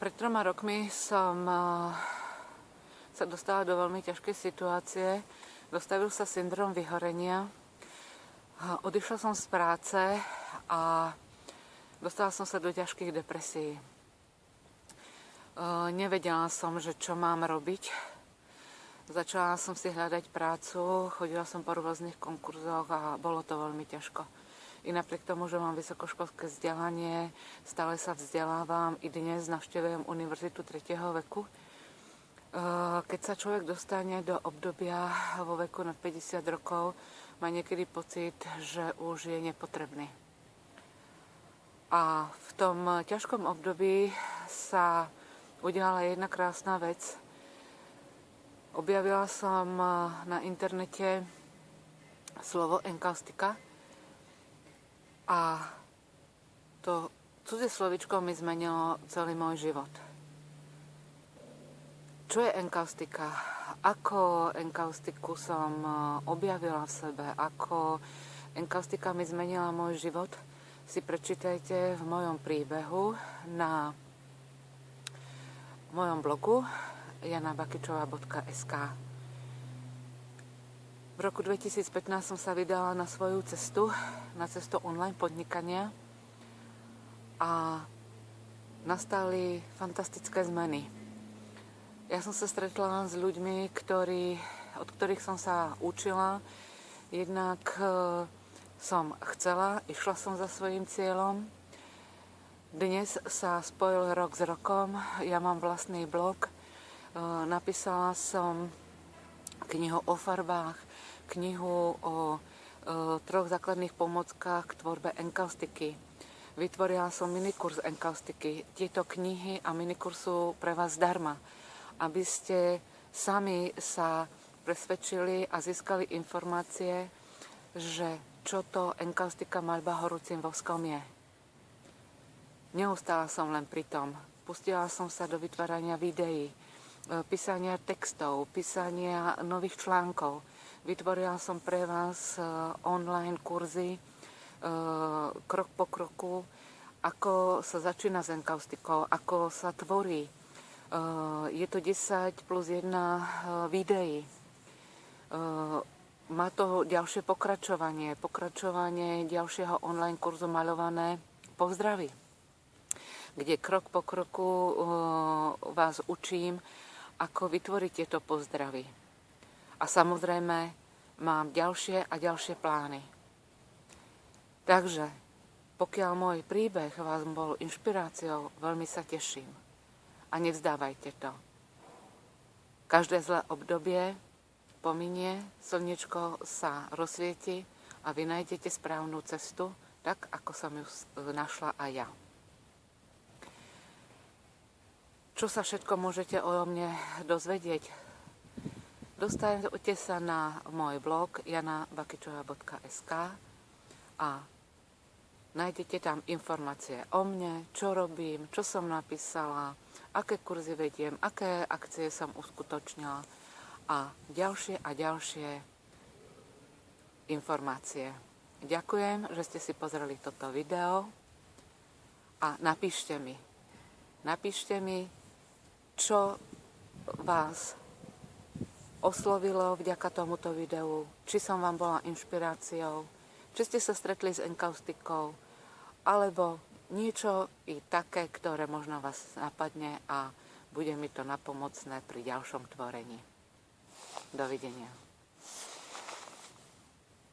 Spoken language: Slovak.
Pred 3 rokmi som sa dostala do veľmi ťažkej situácie. Dostavil sa syndrom vyhorenia. Odišla som z práce a dostala som sa do ťažkých depresií. Nevedela som, že čo mám robiť. Začala som si hľadať prácu, chodila som po rôznych konkurzoch a bolo to veľmi ťažko. I napriek tomu, že mám vysokoškolské vzdelanie, stále sa vzdelávam, i dnes navštevujem univerzitu 3. veku. Keď sa človek dostane do obdobia vo veku nad 50 rokov, má niekedy pocit, že už je nepotrebný. A v tom ťažkom období sa udiala jedna krásna vec. Objavila som na internete slovo enkaustika a to cudzie slovíčko mi zmenilo celý môj život. Čo je enkaustika? Ako enkaustiku som objavila v sebe? Ako enkaustika mi zmenila môj život? Si prečítajte v mojom príbehu na mojom blogu janabakičova.sk. V roku 2015 som sa vydala na svoju cestu, na cestu online podnikania a nastali fantastické zmeny. Ja som sa stretla s ľuďmi, od ktorých som sa učila. Jednak som chcela, išla som za svojím cieľom. Dnes sa spojil rok s rokom, ja mám vlastný blog, napísala som knihu o farbách, knihu o 3 základných pomockách k tvorbe enkaustiky. Vytvorila som minikurs enkaustiky. Tieto knihy a minikurs sú pre vás zdarma, aby ste sami sa presvedčili a získali informácie, že čo to enkaustika maľba horúcim voskom je. Neustála som len pri tom. Pustila som sa do vytvárania videí, písania textov, písania nových článkov. Vytvorila som pre vás online kurzy, krok po kroku, ako sa začína s enkaustikou, ako sa tvorí. Je to 10 plus 1 videí. Má to ďalšie pokračovanie ďalšieho online kurzu maľované po zdraví, kde krok po kroku vás učím, ako vytvoriť tieto pozdravy. A samozrejme mám ďalšie a ďalšie plány. Takže pokiaľ môj príbeh vás bol inšpiráciou, veľmi sa teším. A nevzdávajte to. Každé zlé obdobie pominie, slniečko sa rozsvieti a vy nájdete správnu cestu, tak ako som ju našla aj ja. Čo sa všetko môžete o mne dozvedieť? Dostanete sa na môj blog janabakičova.sk a nájdete tam informácie o mne, čo robím, čo som napísala, aké kurzy vediem, aké akcie som uskutočnila a ďalšie informácie. Ďakujem, že ste si pozreli toto video a napíšte mi, čo vás oslovilo vďaka tomuto videu, či som vám bola inšpiráciou, či ste sa stretli s enkaustikou, alebo niečo i také, ktoré možno vás napadne a bude mi to napomocné pri ďalšom tvorení. Dovidenia.